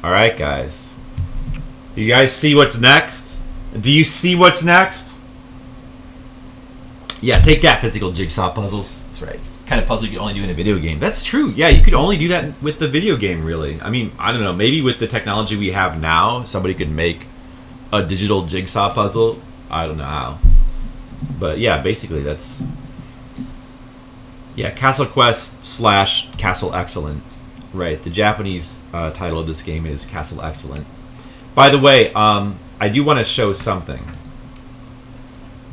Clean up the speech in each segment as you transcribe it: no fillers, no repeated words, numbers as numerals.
Alright, guys. You guys see what's next? Do you see what's next? Yeah, take that, physical jigsaw puzzles. That's right. Kind of puzzle you can only do in a video game. That's true. Yeah, you could only do that with the video game, really. I mean, I don't know. Maybe with the technology we have now, somebody could make a digital jigsaw puzzle. I don't know how. But yeah, basically that's... Yeah, Castlequest / Castle Excellent. Right, the Japanese title of this game is Castle Excellent. By the way, I do want to show something.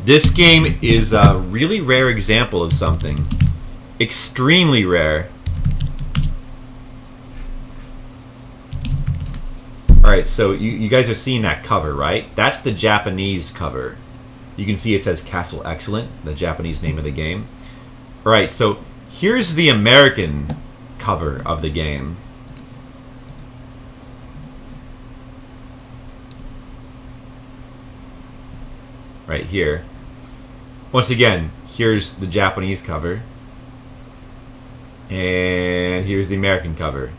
This game is a really rare example of something. Extremely rare. Alright, so you guys are seeing that cover, right? That's the Japanese cover. You can see it says Castle Excellent, the Japanese name of the game. Alright, so here's the American cover of the game. Right here. Once again, here's the Japanese cover. And here's the American cover.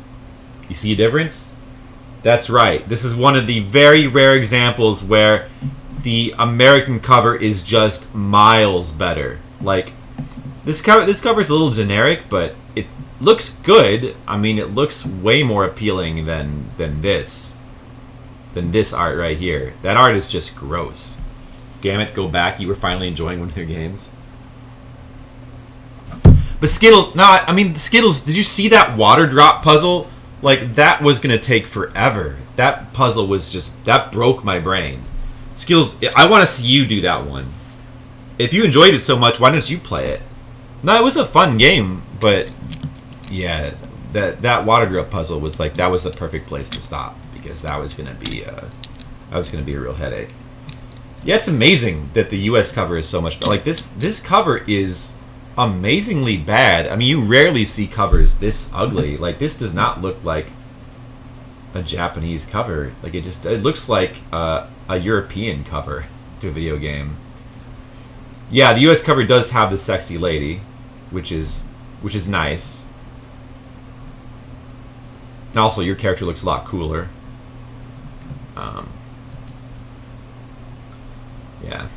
You see a difference? That's right. This is one of the very rare examples where the American cover is just miles better. Like, this cover is a little generic, but it looks good. I mean, it looks way more appealing than this art right here. That art is just gross. Damn it, go back. You were finally enjoying one of your games. But Skittles, no, I mean, Skittles, did you see that water drop puzzle? Like, that was going to take forever. That puzzle was just, that broke my brain. Skittles, I want to see you do that one. If you enjoyed it so much, why don't you play it? No, it was a fun game, but yeah, that water drop puzzle was like, that was the perfect place to stop, because that was going to be a real headache. Yeah, it's amazing that the US cover is so much better. Like, this cover is amazingly bad. I mean, you rarely see covers this ugly. Like, this does not look like a Japanese cover. Like, it looks like a European cover to a video game. Yeah, the US cover does have the sexy lady, which is nice. And also, your character looks a lot cooler. Yeah.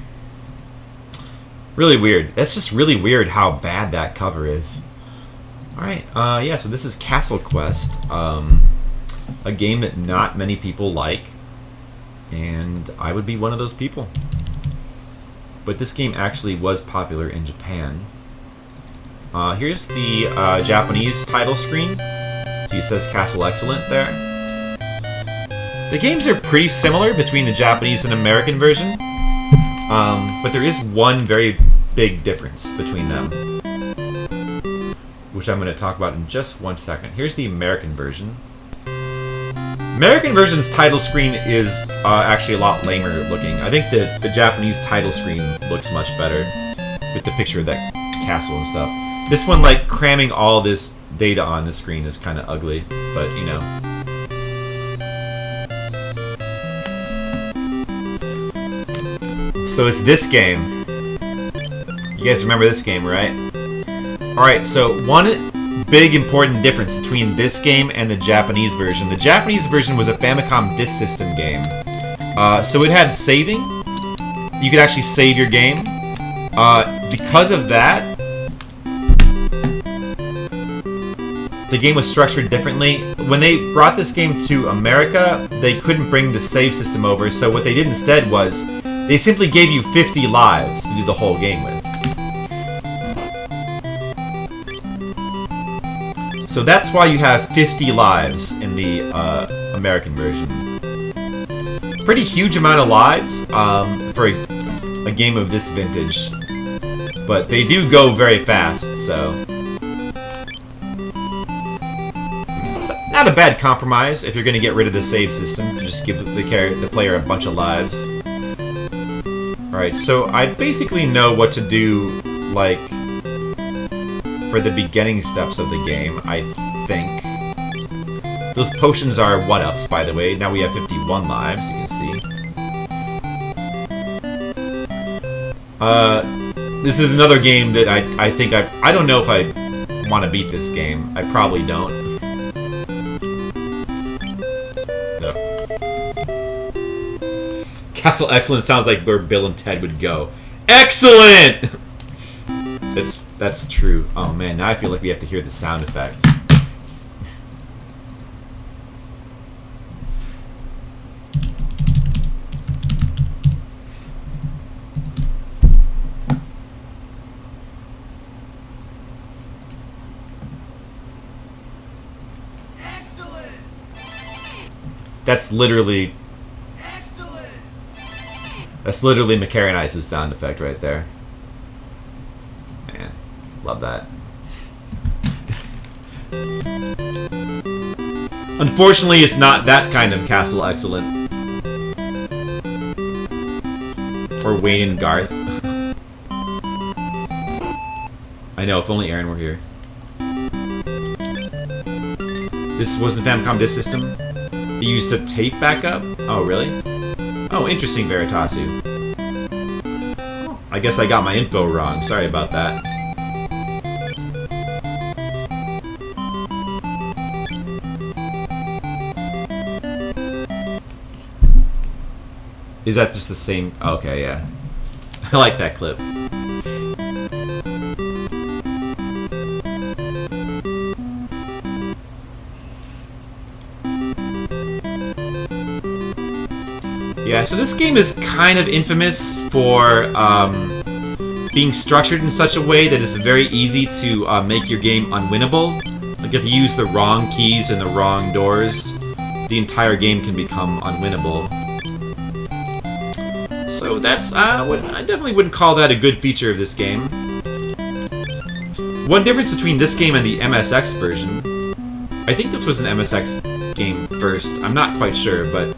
Really weird. That's just really weird how bad that cover is. Alright, yeah, so this is Castlequest. A game that not many people like. And I would be one of those people. But this game actually was popular in Japan. Here's the Japanese title screen. So it says Castle Excellent there. The games are pretty similar between the Japanese and American version. But there is one very big difference between them, which I'm going to talk about in just 1 second. Here's the American version. American version's title screen is actually a lot lamer looking. I think the Japanese title screen looks much better with the picture of that castle and stuff. This one, like, cramming all this data on the screen is kind of ugly, but, you know. So it's this game. You guys remember this game, right? Alright, so one big important difference between this game and the Japanese version. The Japanese version was a Famicom disk system game. So it had saving. You could actually save your game. Because of that, the game was structured differently. When they brought this game to America, they couldn't bring the save system over, so what they did instead was they simply gave you 50 lives to do the whole game with. So that's why you have 50 lives in the American version. Pretty huge amount of lives for a game of this vintage. But they do go very fast, so... It's not a bad compromise if you're going to get rid of the save system. Just give the player a bunch of lives. Alright, so I basically know what to do, like, for the beginning steps of the game, I think. Those potions are 1-ups, by the way. Now we have 51 lives, you can see. This is another game that I think I don't know if I want to beat this game. I probably don't. Castle Excellent sounds like where Bill and Ted would go. Excellent! That's true. Oh man, now I feel like we have to hear the sound effects. Excellent. That's literally Excellent. McCarranize's sound effect right there. Man, love that. Unfortunately, it's not that kind of Castle Excellent. Or Wayne and Garth. I know, if only Aaron were here. This was the Famicom disk system. It used a tape backup? Oh, really? Oh, interesting, Veritasu. I guess I got my info wrong. Sorry about that. Is that just the same? Okay, yeah. I like that clip. Yeah, so this game is kind of infamous for being structured in such a way that it's very easy to make your game unwinnable. Like if you use the wrong keys and the wrong doors, the entire game can become unwinnable. So that's, I definitely wouldn't call that a good feature of this game. One difference between this game and the MSX version, I think this was an MSX game first, I'm not quite sure, but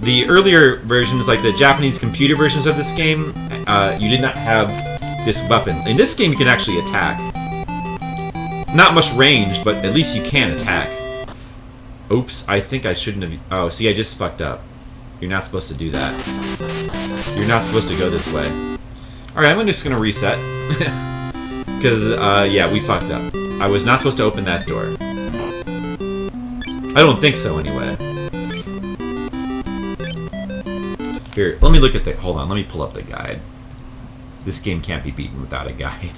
the earlier versions, like the Japanese computer versions of this game, you did not have this weapon. In this game, you can actually attack. Not much range, but at least you can attack. Oops, I think I shouldn't have... Oh, see, I just fucked up. You're not supposed to do that. You're not supposed to go this way. Alright, I'm just gonna reset. Because, yeah, we fucked up. I was not supposed to open that door. I don't think so, anyway. Here, let me look at the... Hold on, let me pull up the guide. This game can't be beaten without a guide.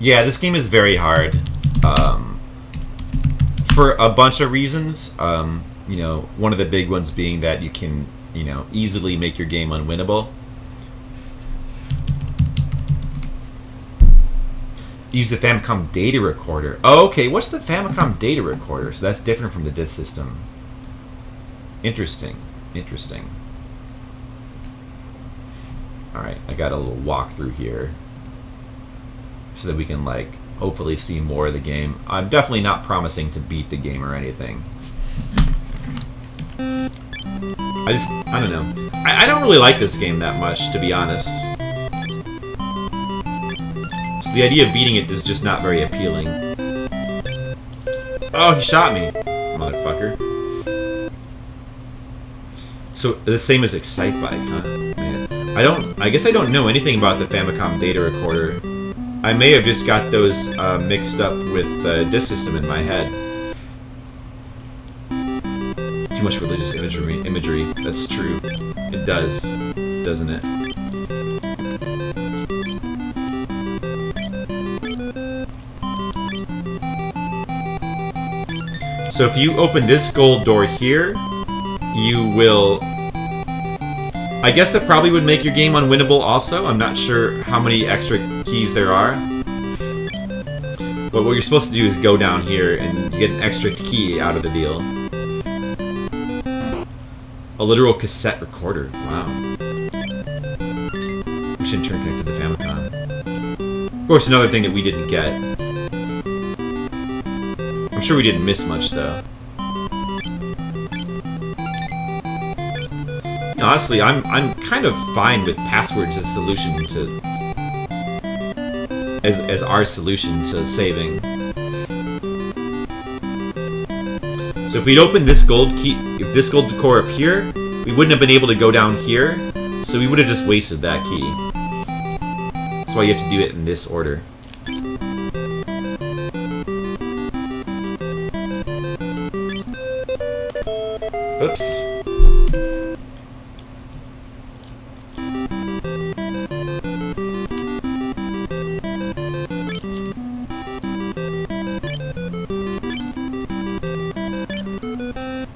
Yeah, this game is very hard. For a bunch of reasons. You know, one of the big ones being that you can, you know, easily make your game unwinnable. Use the Famicom data recorder. Oh, okay, what's the Famicom data recorder? So that's different from the disk system. Interesting. Interesting. Alright, I got a little walkthrough here. So that we can, like, hopefully see more of the game. I'm definitely not promising to beat the game or anything. I don't know. I don't really like this game that much, to be honest. So the idea of beating it is just not very appealing. Oh, he shot me, motherfucker. So the same as Excite Bike, huh? Man, I guess I don't know anything about the Famicom data recorder. I may have just got those mixed up with the disk system in my head. Too much religious imagery. That's true. It does, doesn't it? So if you open this gold door here, you will... I guess that probably would make your game unwinnable also. I'm not sure how many extra keys there are. But what you're supposed to do is go down here and you get an extra key out of the deal. A literal cassette recorder. Wow. We should turn connected to the Famicom. Of course, another thing that we didn't get. I'm sure we didn't miss much, though. Honestly, I'm kind of fine with passwords as a solution to... as our solution to saving. So if we'd opened this gold key, if this gold core up here, we wouldn't have been able to go down here, so we would have just wasted that key. That's why you have to do it in this order. Oops.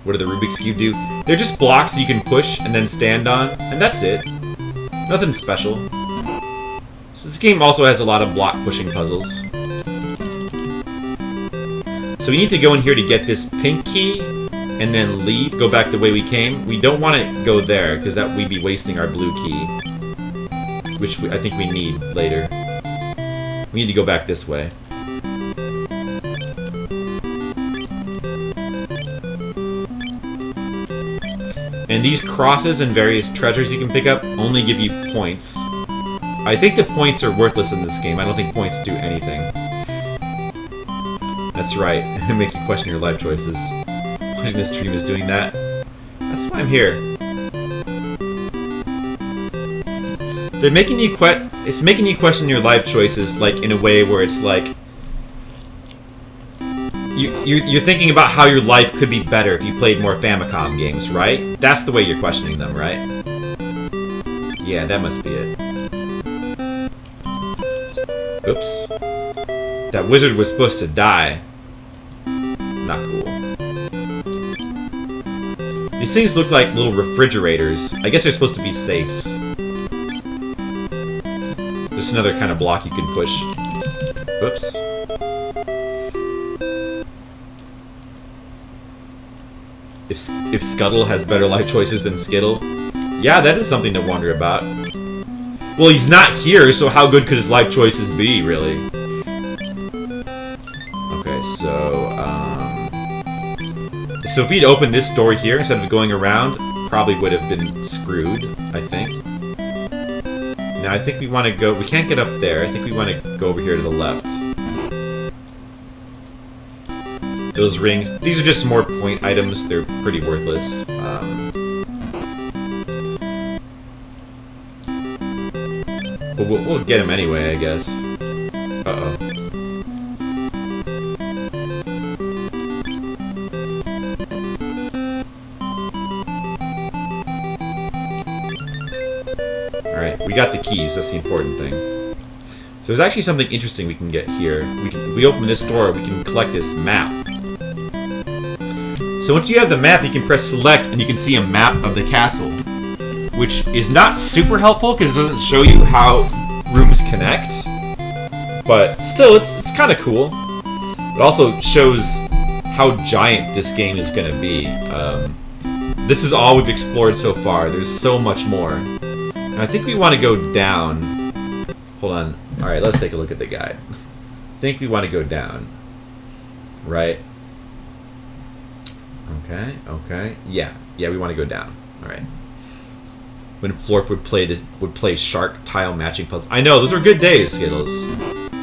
What do the Rubik's Cube do? They're just blocks you can push and then stand on, and that's it. Nothing special. So this game also has a lot of block pushing puzzles. So we need to go in here to get this pink key, and then leave, go back the way we came. We don't want to go there, because that we'd be wasting our blue key. Which I think we need later. We need to go back this way. And these crosses and various treasures you can pick up only give you points. I think the points are worthless in this game. I don't think points do anything. That's right. Make you question your life choices. Watching this stream is doing that. That's why I'm here. They're making you it's making you question your life choices, like in a way where it's like you're thinking about how your life could be better if you played more Famicom games, right? That's the way you're questioning them, right? Yeah, that must be it. Oops. That wizard was supposed to die. Not cool. These things look like little refrigerators. I guess they're supposed to be safes. Just another kind of block you can push. Oops. If Scuttle has better life choices than Skittle? Yeah, that is something to wonder about. Well, he's not here, so how good could his life choices be, really? Okay, so, so if we'd opened this door here instead of going around, probably would have been screwed, I think. Now, I think we want to go... We can't get up there. I think we want to go over here to the left. Those rings... These are just more point items. They're pretty worthless. But we'll get them anyway, I guess. Uh-oh. Alright, we got the keys. That's the important thing. So there's actually something interesting we can get here. If we open this door, we can collect this map. So once you have the map, you can press select, and you can see a map of the castle. Which is not super helpful, because it doesn't show you how rooms connect. But still, it's kind of cool. It also shows how giant this game is going to be. This is all we've explored so far. There's so much more. And I think we want to go down. Hold on. Alright, let's take a look at the guide. I think we want to go down. Right? Okay, okay. Yeah, we want to go down. Alright. When Florp would play shark tile matching puzzles. I know, those were good days, Skittles.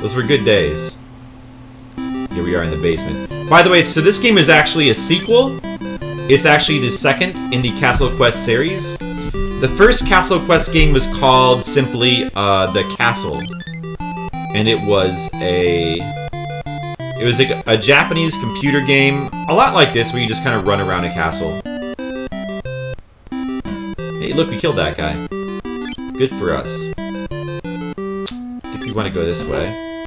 Those were good days. Here we are in the basement. By the way, so this game is actually a sequel. It's actually the second in the Castlequest series. The first Castlequest game was called simply The Castle. And it was a Japanese computer game, a lot like this, where you just kind of run around a castle. Hey, look, we killed that guy. Good for us. I think we want to go this way.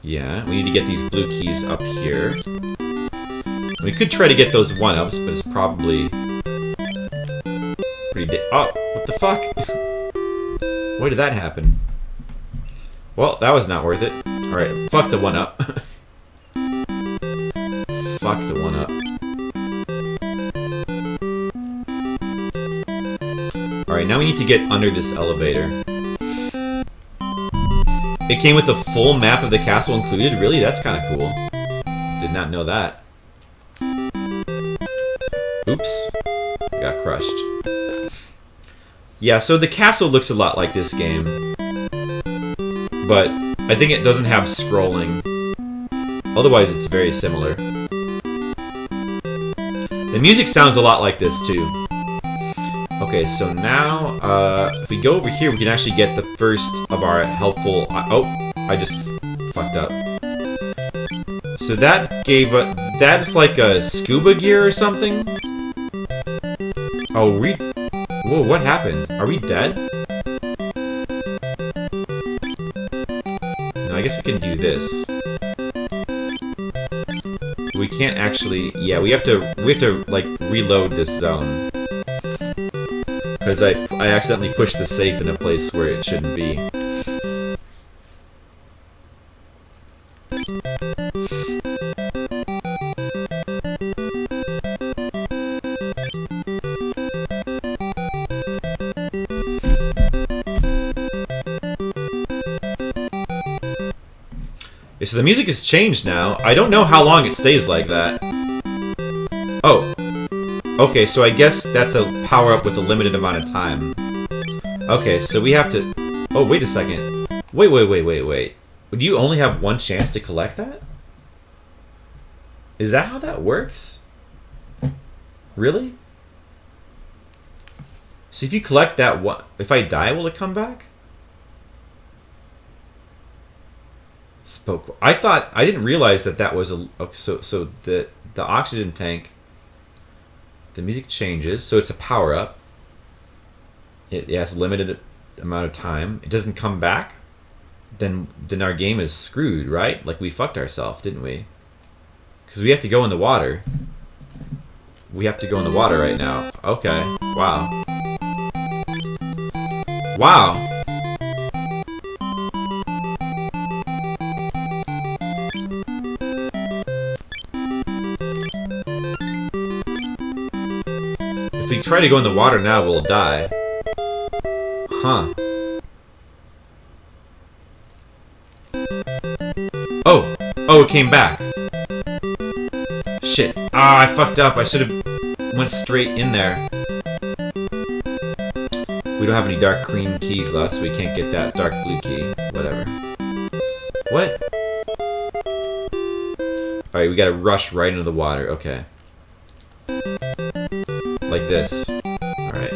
Yeah, we need to get these blue keys up here. We could try to get those 1-ups, but it's probably pretty oh, what the fuck? Why did that happen? Well, that was not worth it. Alright, fuck the 1-up. Fuck the 1-up. Alright, now we need to get under this elevator. It came with a full map of the castle included? Really? That's kind of cool. Did not know that. Oops. I got crushed. Yeah, so the castle looks a lot like this game. But I think it doesn't have scrolling. Otherwise, it's very similar. The music sounds a lot like this, too. Okay, so now, if we go over here, we can actually get the first of our helpful... oh, I just fucked up. So that gave that's like a scuba gear or something? Oh, whoa, what happened? Are we dead? No, I guess we can do this. We can't actually... Yeah, we have to like, reload this zone. Because I accidentally pushed the safe in a place where it shouldn't be. So the music has changed now. I don't know how long it stays like that. Oh. Okay, so I guess that's a power-up with a limited amount of time. Okay, so we have to... Oh, wait a second. Wait. Would you only have one chance to collect that? Is that how that works? Really? So if you collect that one... If I die, will it come back? Spoke. I didn't realize that was a. So the oxygen tank. The music changes, so it's a power up. It has a limited amount of time. It doesn't come back. Then our game is screwed, right? Like we fucked ourselves, didn't we? Because we have to go in the water. We have to go in the water right now. Okay. Wow. Wow. If we try to go in the water now, we'll die. Huh. Oh! Oh, it came back. Shit. Ah, I fucked up. I should have went straight in there. We don't have any dark green keys left, so we can't get that dark blue key. Whatever. What? Alright, we gotta rush right into the water. Okay. Like this. Alright.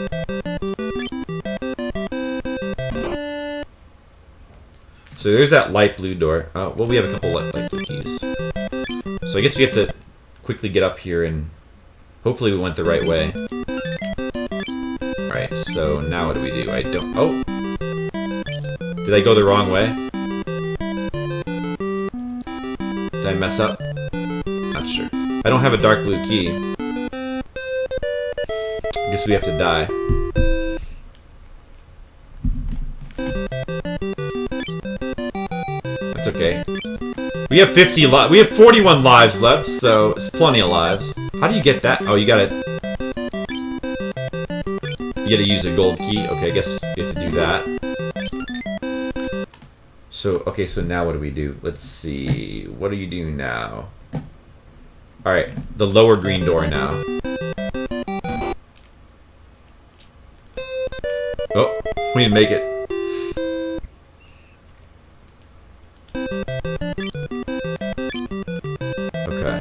So there's that light blue door. Oh, well, we have a couple light blue keys. So I guess we have to quickly get up here and hopefully we went the right way. Alright, so now what do we do? I don't... Oh! Did I go the wrong way? Did I mess up? Not sure. I don't have a dark blue key. I guess we have to die. That's okay. We have 50 we have 41 lives left, so it's plenty of lives. How do you get that? Oh, you gotta use a gold key. Okay, I guess you have to do that. So, okay, so now what do we do? Let's see. What do you do now? Alright, the lower green door now. Oh, we didn't make it. Okay.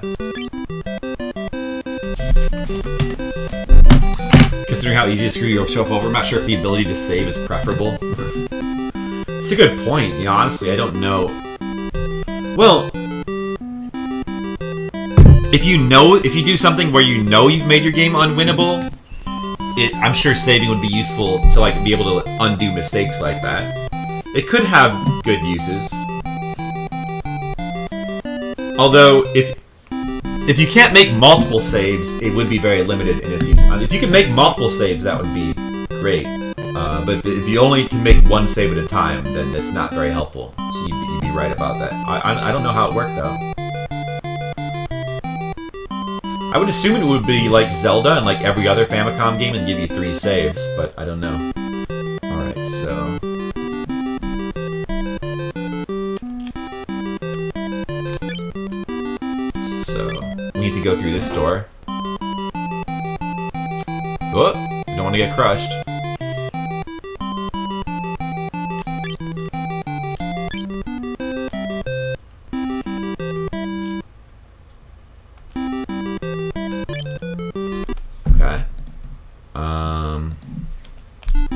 Considering how easy to screw yourself over, I'm not sure if the ability to save is preferable. It's a good point. You know, honestly, I don't know. Well, if you do something where you know you've made your game unwinnable, I'm sure saving would be useful to like be able to undo mistakes like that. It could have good uses. Although, if you can't make multiple saves, it would be very limited in its use. If you can make multiple saves, that would be great. But if you only can make one save at a time, then that's not very helpful. So you'd be right about that. I don't know how it worked, though. I would assume it would be like Zelda and like every other Famicom game and give you 3 saves, but I don't know. Alright, so... we need to go through this door. Whoop! Don't want to get crushed. Okay.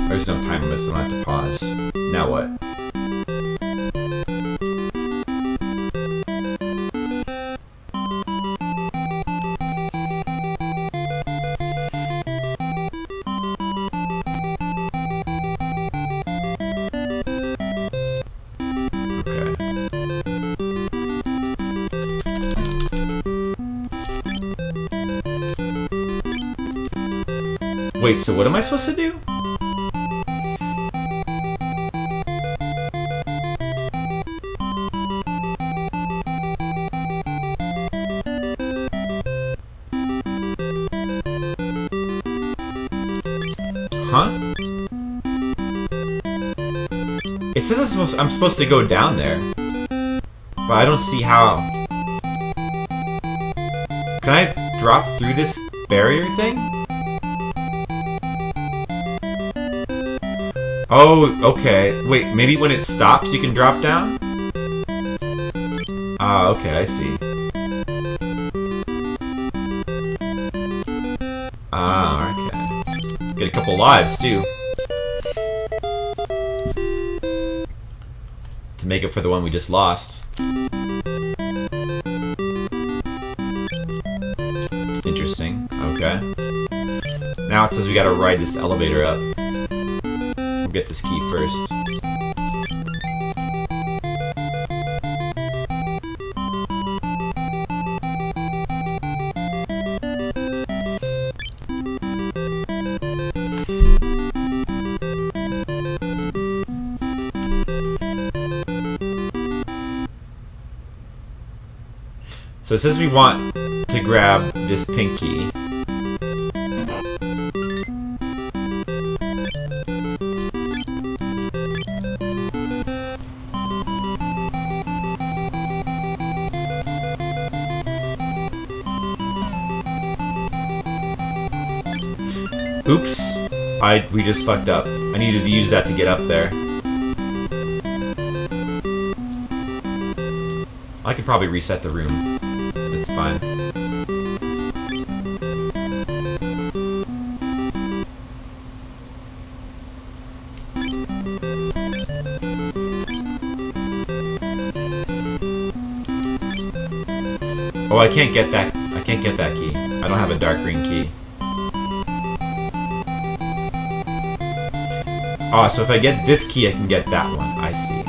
There's no time limit, so I have to pause. Now what? Wait, so what am I supposed to do? Huh? It says I'm supposed to go down there. But I don't see how. Can I drop through this barrier thing? Oh, okay. Wait, maybe when it stops you can drop down? Ah, okay, I see. Ah, okay. Get a couple lives, too. To make up for the one we just lost. Interesting. Okay. Now it says we gotta ride this elevator up. We'll get this key first. So it says we want to grab this pink key. Oops. We just fucked up. I needed to use that to get up there. I could probably reset the room. It's fine. Oh, I can't get that. I can't get that key. I don't have a dark green key. Oh, so if I get this key, I can get that one. I see.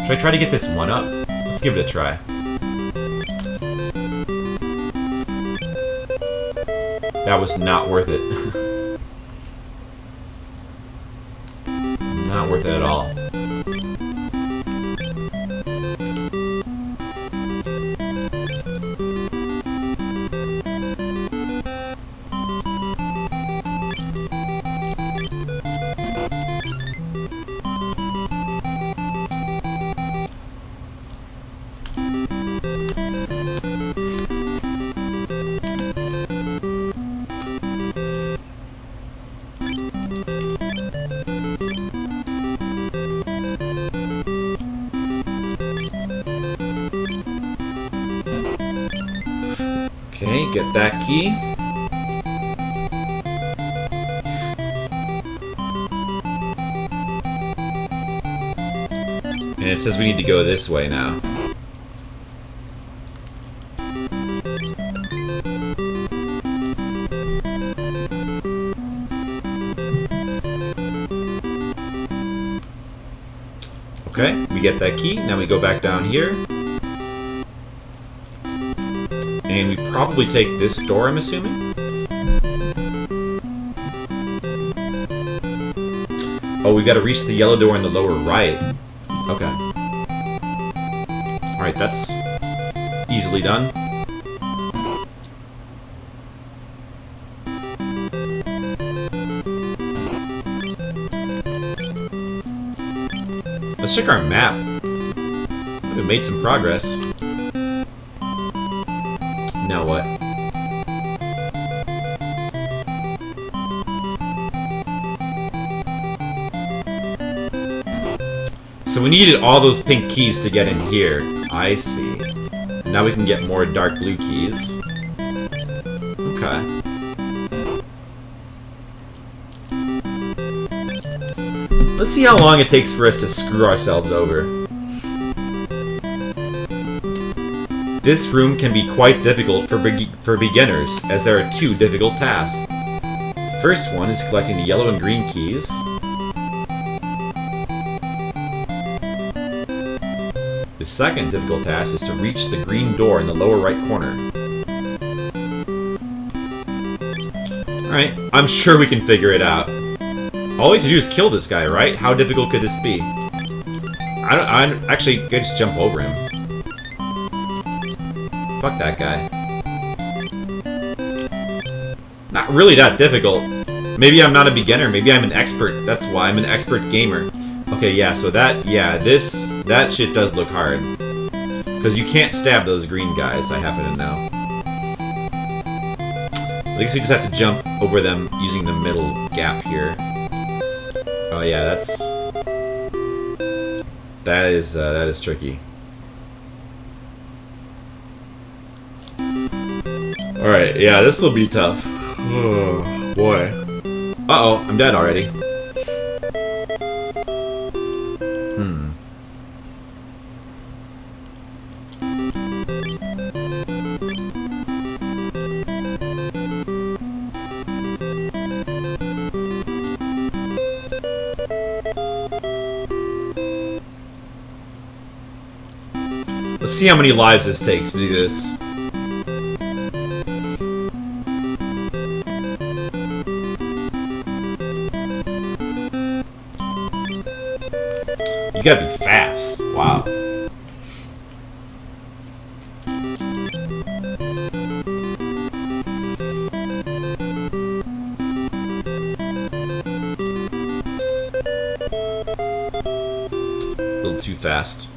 Should I try to get this one up? Let's give it a try. That was not worth it. Not worth it at all. Okay, get that key. And it says we need to go this way now. Okay, we get that key. Now we go back down here. And we probably take this door, I'm assuming. Oh, we gotta reach the yellow door in the lower right. Okay. Alright, that's easily done. Let's check our map. We've made some progress. Now what? So we needed all those pink keys to get in here. I see. Now we can get more dark blue keys. Okay. Let's see how long it takes for us to screw ourselves over. This room can be quite difficult for beginners, as there are two difficult tasks. The first one is collecting the yellow and green keys. The second difficult task is to reach the green door in the lower right corner. Alright, I'm sure we can figure it out. All we have to do is kill this guy, right? How difficult could this be? I actually, I just jump over him. Fuck that guy. Not really that difficult. Maybe I'm not a beginner, maybe I'm an expert. That's why I'm an expert gamer. Okay, yeah, so that, yeah, that shit does look hard. Because you can't stab those green guys, I happen to know. I guess we just have to jump over them using the middle gap here. Oh yeah, that is tricky. Alright, yeah, this will be tough. Oh, boy. Uh-oh, I'm dead already. Let's see how many lives this takes to do this. You gotta be fast. Wow. A little too fast.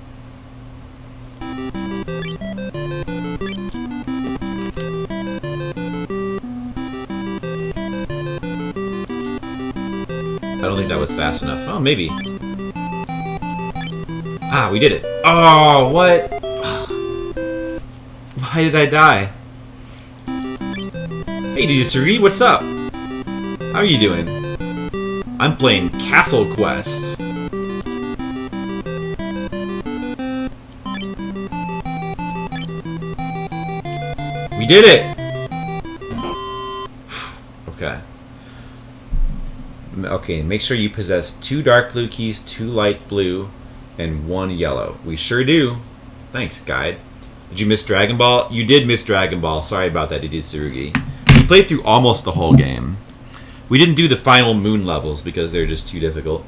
I don't think that was fast enough. Oh, maybe. Ah, we did it. Oh, what? Why did I die? Hey, Digitsuri, what's up? How are you doing? I'm playing Castlequest. We did it! Okay. Okay, make sure you possess 2 dark blue keys, 2 light blue, and 1 yellow. We sure do. Thanks, guide. Did you miss Dragon Ball? You did miss Dragon Ball. Sorry about that, Diditsurugi. We played through almost the whole game. We didn't do the final moon levels because they're just too difficult.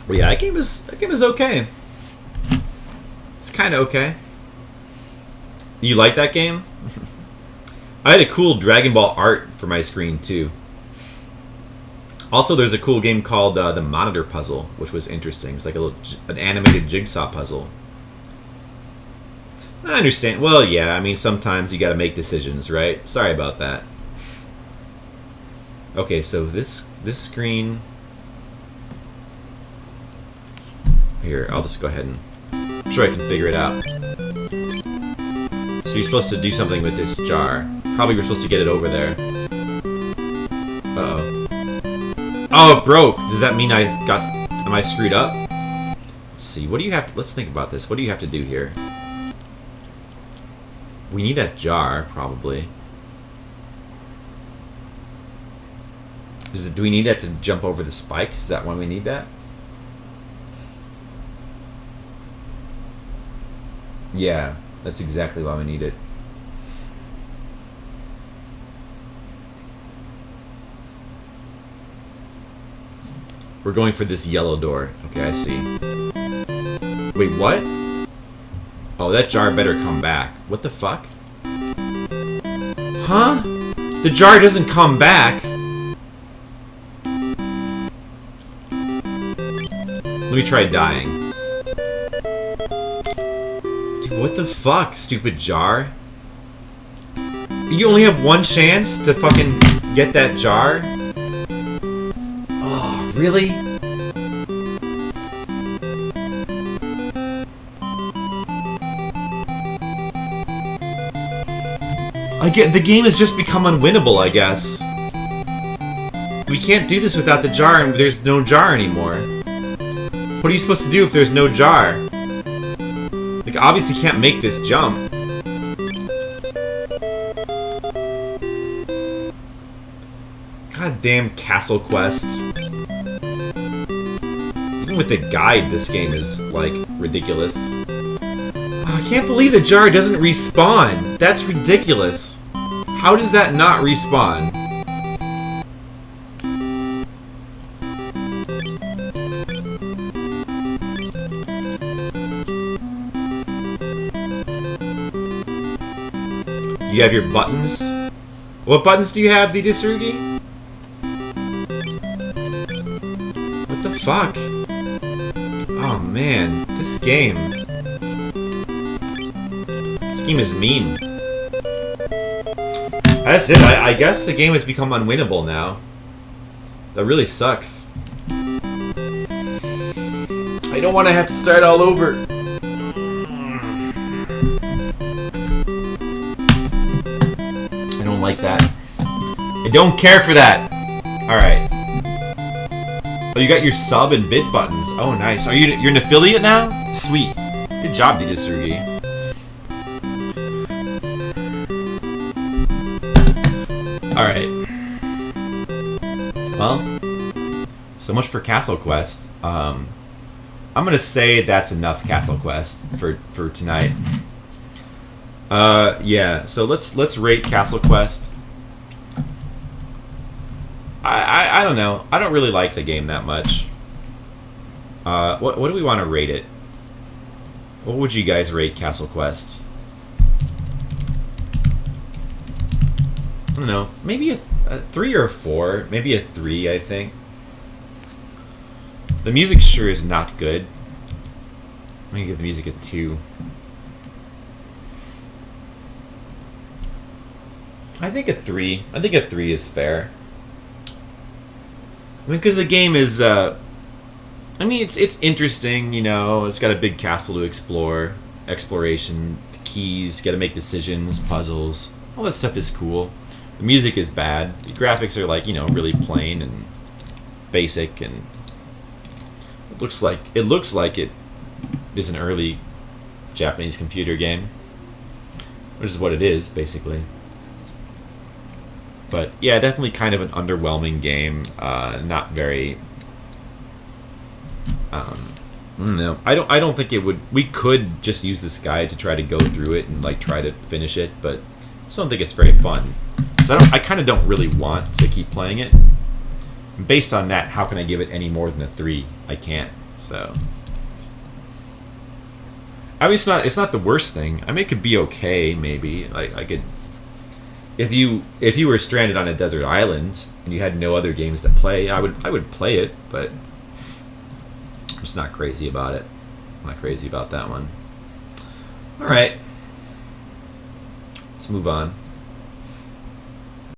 But yeah, that game is okay. It's kind of okay. You like that game? I had a cool Dragon Ball art for my screen too. Also, there's a cool game called the Monitor Puzzle, which was interesting. It's like an animated jigsaw puzzle. I understand. Well, yeah, I mean, sometimes you gotta make decisions, right? Sorry about that. Okay, so this screen... Here, I'll just go ahead and... I'm sure I can figure it out. So you're supposed to do something with this jar. Probably we're supposed to get it over there. Uh-oh. Oh, it broke! Does that mean am I screwed up? Let's see, what do you have to... Let's think about this. What do you have to do here? We need that jar, probably. Do we need that to jump over the spikes? Is that when we need that? Yeah, that's exactly why we need it. We're going for this yellow door. Okay, I see. Wait, what? Oh, that jar better come back. What the fuck? Huh? The jar doesn't come back. Let me try dying. Dude, what the fuck, stupid jar? You only have 1 chance to fucking get that jar? Oh, really? The game has just become unwinnable, I guess. We can't do this without the jar, and there's no jar anymore. What are you supposed to do if there's no jar? Like, obviously can't make this jump. Goddamn Castlequest. Even with the guide, this game is, like, ridiculous. Oh, I can't believe the jar doesn't respawn. That's ridiculous. How does that not respawn? You have your buttons? What buttons do you have, the Disurugi? What the fuck? Oh man, this game. This game is mean. That's it. I guess the game has become unwinnable now. That really sucks. I don't want to have to start all over. I don't like that. I don't care for that. Alright. Oh, you got your sub and bit buttons. Oh, nice. You're an affiliate now? Sweet. Good job, Didasurugi. Alright. Well, so much for Castlequest. I'm gonna say that's enough Castlequest for tonight. Yeah, so let's rate Castlequest. I don't know. I don't really like the game that much. What do we want to rate it? What would you guys rate Castlequest? I don't know. Maybe a 3 or a 4. Maybe a 3, I think. The music sure is not good. I'm gonna give the music a 2. I think a 3. I think a 3 is fair. I mean, because the game is, I mean, it's interesting, you know. It's got a big castle to explore, exploration, the keys, got to make decisions, puzzles. All that stuff is cool. The music is bad. The graphics are like, you know, really plain and basic, and it looks like it is an early Japanese computer game, which is what it is basically. But yeah, definitely kind of an underwhelming game. Not very. I don't know. I don't think it would. We could just use this guide to try to go through it and like try to finish it, but I just don't think it's very fun. So I kind of don't really want to keep playing it. Based on that, how can I give it any more than a 3? I can't. So. I mean, it's not the worst thing. I mean, it could be okay. Maybe like I could. If you were stranded on a desert island and you had no other games to play, I would play it, but I'm just not crazy about it. I'm not crazy about that one. All right, let's move on.